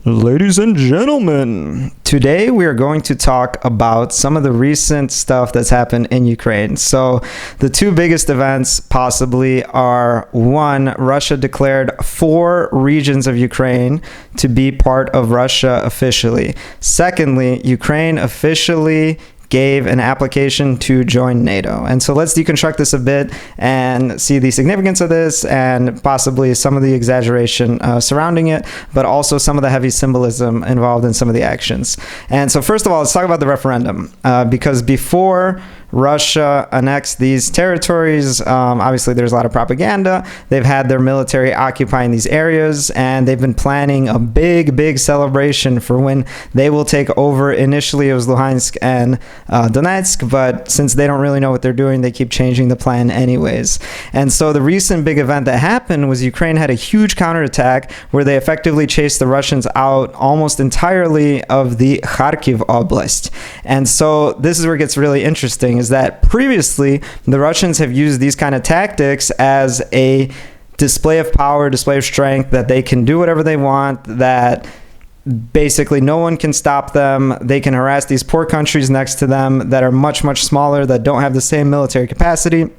Ladies and gentlemen, today we are going to talk about some of the recent stuff that's happened in Ukraine. So the two biggest events possibly are, one, Russia declared 4 regions of Ukraine to be part of Russia officially. Secondly, Ukraine officially gave an application to join NATO. And so let's deconstruct this a bit and see the significance of this and possibly some of the exaggeration surrounding it, but also some of the heavy symbolism involved in some of the actions. And so first of all, let's talk about the referendum, because before Russia annexed these territories, obviously there's a lot of propaganda. They've had their military occupying these areas, and they've been planning a big celebration for when they will take over. Initially it was Luhansk and Donetsk, but since they don't really know what they're doing, they keep changing the plan anyways. And so the recent big event that happened was Ukraine had a huge counterattack where they effectively chased the Russians out almost entirely of the Kharkiv Oblast. And so this is where it gets really interesting, is that previously the Russians have used these kind of tactics as a display of power, display of strength, that they can do whatever they want, that basically no one can stop them. They can harass these poor countries next to them that are much smaller, that don't have the same military capacity,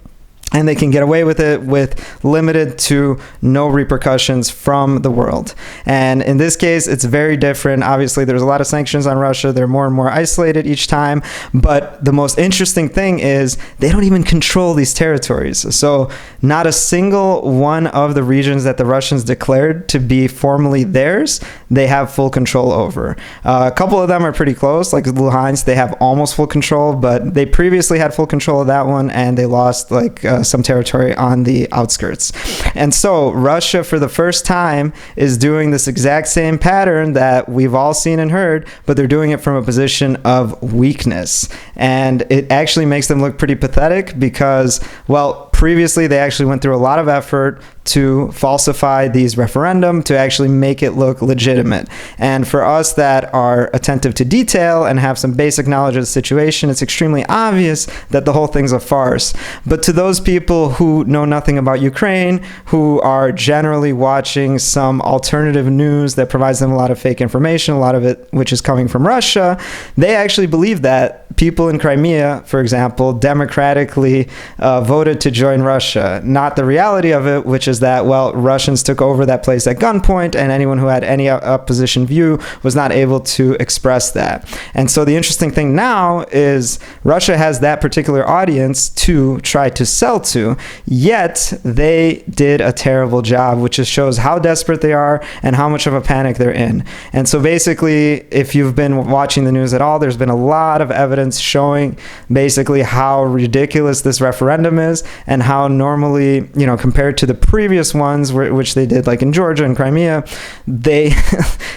and they can get away with it with limited to no repercussions from the world. And in this case, it's very different. Obviously, there's a lot of sanctions on Russia. They're more and more isolated each time. But the most interesting thing is they don't even control these territories. So not a single one of the regions that the Russians declared to be formally theirs, they have full control over. A couple of them are pretty close, like Luhansk. They have almost full control, but they previously had full control of that one, and they lost some territory on the outskirts. And so Russia, for the first time, is doing this exact same pattern that we've all seen and heard, but they're doing it from a position of weakness. And it actually makes them look pretty pathetic because, well, previously they actually went through a lot of effort to falsify these referendum to actually make it look legitimate. And for us that are attentive to detail and have some basic knowledge of the situation, it's extremely obvious that the whole thing's a farce. But to those people who know nothing about Ukraine, who are generally watching some alternative news that provides them a lot of fake information, a lot of it which is coming from Russia, they actually believe that people in Crimea, for example, democratically voted to join Russia. Not the reality of it, which is that, well, Russians took over that place at gunpoint, and anyone who had any opposition view was not able to express that. And so the interesting thing now is Russia has that particular audience to try to sell to, yet they did a terrible job, which just shows how desperate they are and how much of a panic they're in. And so basically, if you've been watching the news at all, there's been a lot of evidence showing basically how ridiculous this referendum is, and how normally, compared to the previous ones, which they did like in Georgia and Crimea, they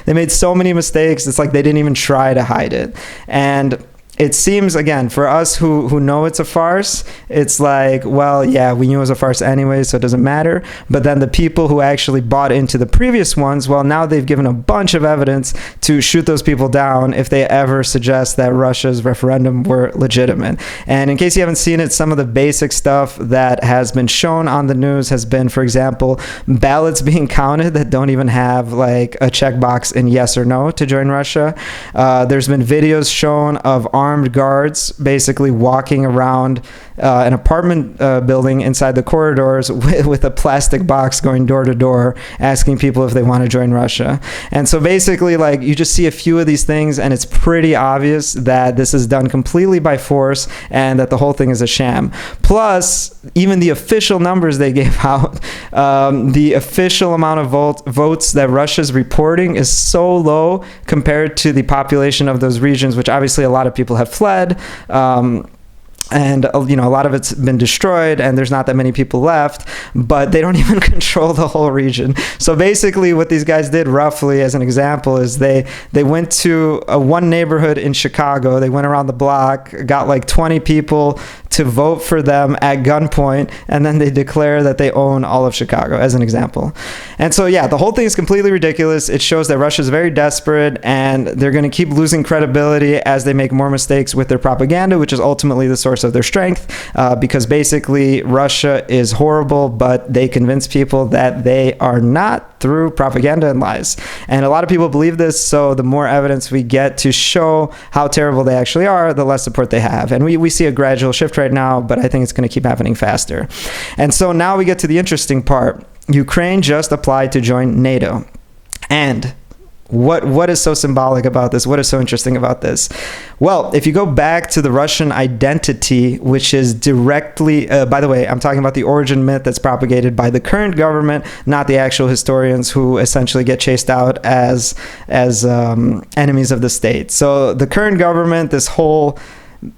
they made so many mistakes. It's like they didn't even try to hide it. And it seems, again, for us who know it's a farce, it's like, well, yeah, we knew it was a farce anyway, so it doesn't matter. But then the people who actually bought into the previous ones, well, now they've given a bunch of evidence to shoot those people down if they ever suggest that Russia's referendum were legitimate. And in case you haven't seen it, some of the basic stuff that has been shown on the news has been, for example, ballots being counted that don't even have like a checkbox in yes or no to join Russia. There's been videos shown of armed guards basically walking around an apartment building inside the corridors with a plastic box going door to door asking people if they want to join Russia. And so basically, like, you just see a few of these things and it's pretty obvious that this is done completely by force and that the whole thing is a sham. Plus, even the official numbers they gave out, the official amount of votes that Russia's reporting is so low compared to the population of those regions, which obviously a lot of people have fled. And a lot of it's been destroyed and there's not that many people left, but they don't even control the whole region. So basically what these guys did, roughly as an example, is they went to one neighborhood in Chicago. They went around the block, got like 20 people to vote for them at gunpoint, and then they declare that they own all of Chicago, as an example. And so, yeah, the whole thing is completely ridiculous. It shows that Russia is very desperate, and they're going to keep losing credibility as they make more mistakes with their propaganda, which is ultimately the source of their strength, because basically Russia is horrible, but they convince people that they are not through propaganda and lies. And a lot of people believe this, so the more evidence we get to show how terrible they actually are, the less support they have. And we see a gradual shift right now, but I think it's going to keep happening faster. And so now we get to the interesting part. Ukraine just applied to join NATO. And what is so symbolic about this? What is so interesting about this? Well, if you go back to the Russian identity, which is directly, by the way, I'm talking about the origin myth that's propagated by the current government, not the actual historians who essentially get chased out as enemies of the state. So the current government, this whole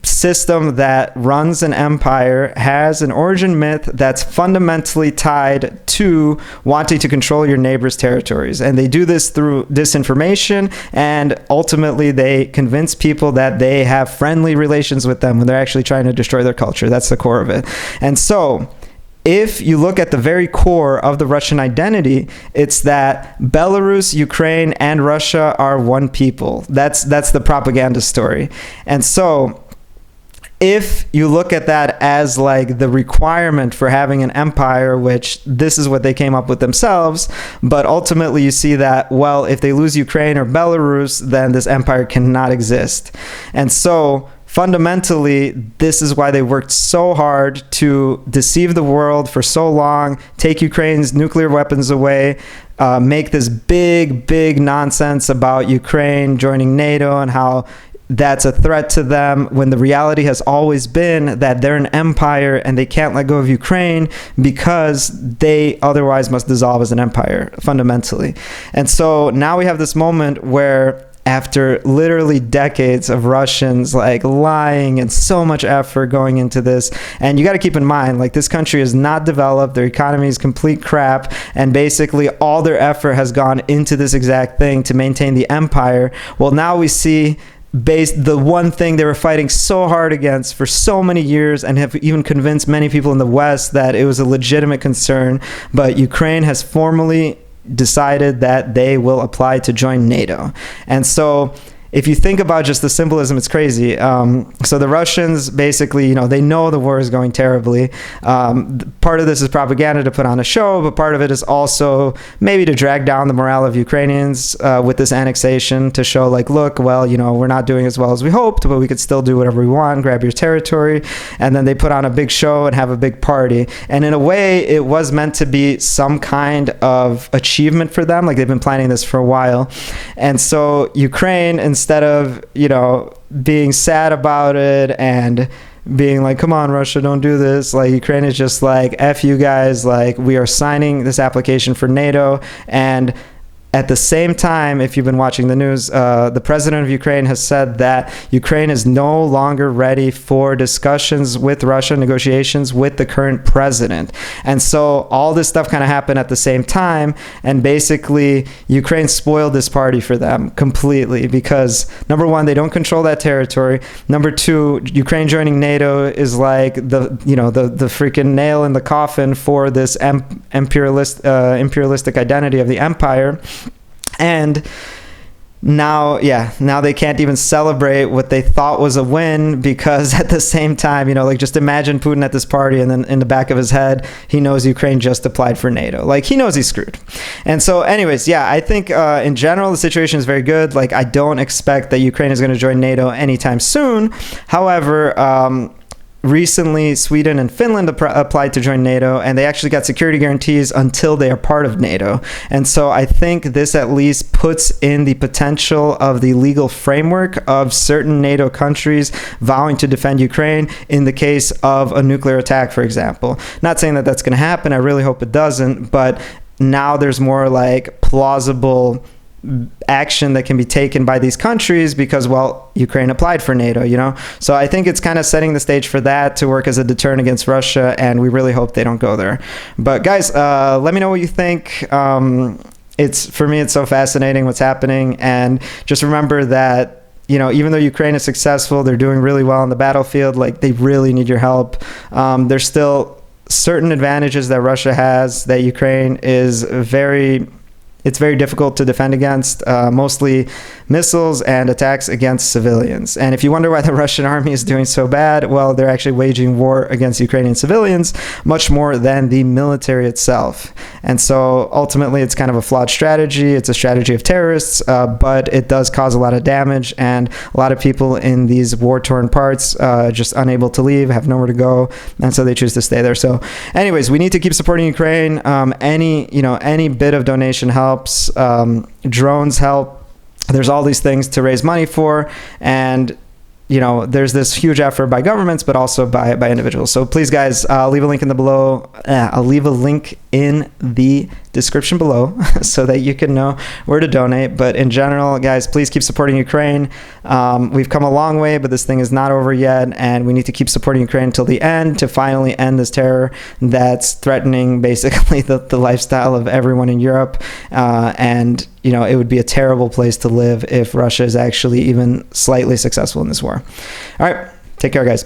system that runs an empire, has an origin myth that's fundamentally tied to wanting to control your neighbor's territories. And they do this through disinformation, and ultimately they convince people that they have friendly relations with them when they're actually trying to destroy their culture. That's the core of it. And so if you look at the very core of the Russian identity, it's that Belarus, Ukraine, and Russia are one people. That's the propaganda story. And so if you look at that as like the requirement for having an empire, which this is what they came up with themselves, but ultimately you see that, well, if they lose Ukraine or Belarus, then this empire cannot exist. And so fundamentally, this is why they worked so hard to deceive the world for so long, take Ukraine's nuclear weapons away, make this big nonsense about Ukraine joining NATO and how that's a threat to them, when the reality has always been that they're an empire and they can't let go of Ukraine because they otherwise must dissolve as an empire, fundamentally. And so now we have this moment where, after literally decades of Russians like lying and so much effort going into this, and you got to keep in mind, like, this country is not developed, their economy is complete crap, and basically all their effort has gone into this exact thing to maintain the empire. Well, now we see the one thing they were fighting so hard against for so many years, and have even convinced many people in the West that it was a legitimate concern, but Ukraine has formally decided that they will apply to join NATO. And so if you think about just the symbolism, it's crazy. So the Russians basically, they know the war is going terribly. Part of this is propaganda to put on a show, but part of it is also maybe to drag down the morale of Ukrainians with this annexation, to show like, look, well, we're not doing as well as we hoped, but we could still do whatever we want, grab your territory. And then they put on a big show and have a big party. And in a way, it was meant to be some kind of achievement for them. Like, they've been planning this for a while. And so Ukraine, instead of, being sad about it and being like, come on, Russia, don't do this, like, Ukraine is just like, F you guys, like, we are signing this application for NATO. And at the same time, if you've been watching the news, the president of Ukraine has said that Ukraine is no longer ready for discussions with Russia, negotiations with the current president. And so all this stuff kind of happened at the same time. And basically, Ukraine spoiled this party for them completely because, number one, they don't control that territory. Number two, Ukraine joining NATO is like the freaking nail in the coffin for this imperialistic identity of the empire. And now they can't even celebrate what they thought was a win, because at the same time, just imagine Putin at this party, and then in the back of his head, he knows Ukraine just applied for NATO. Like, he knows he's screwed. And so anyways, I think in general, the situation is very good. Like, I don't expect that Ukraine is going to join NATO anytime soon. However, recently, Sweden and Finland applied to join NATO, and they actually got security guarantees until they are part of NATO. And so I think this at least puts in the potential of the legal framework of certain NATO countries vowing to defend Ukraine in the case of a nuclear attack, for example. Not saying that that's going to happen. I really hope it doesn't. But now there's more like plausible action that can be taken by these countries because, well, Ukraine applied for NATO, So I think it's kind of setting the stage for that to work as a deterrent against Russia, and we really hope they don't go there. But guys, let me know what you think. For me, it's so fascinating what's happening, and just remember that, even though Ukraine is successful, they're doing really well on the battlefield, like, they really need your help. There's still certain advantages that Russia has that Ukraine is very it's very difficult to defend against, mostly missiles and attacks against civilians. And if you wonder why the Russian army is doing so bad, well, they're actually waging war against Ukrainian civilians much more than the military itself. And so ultimately, it's kind of a flawed strategy. It's a strategy of terrorists, but it does cause a lot of damage, and a lot of people in these war-torn parts just unable to leave, have nowhere to go, and so they choose to stay there. So anyways, we need to keep supporting Ukraine. Any bit of donation helps. Drones help. There's all these things to raise money for, and there's this huge effort by governments, but also by individuals. So please, guys, I'll leave a link in the below. I'll leave a link in the description below so that you can know where to donate. But in general, guys, please keep supporting Ukraine. We've come a long way, but this thing is not over yet, and we need to keep supporting Ukraine until the end to finally end this terror that's threatening basically the lifestyle of everyone in Europe. And it would be a terrible place to live if Russia is actually even slightly successful in this war. All right, take care, guys.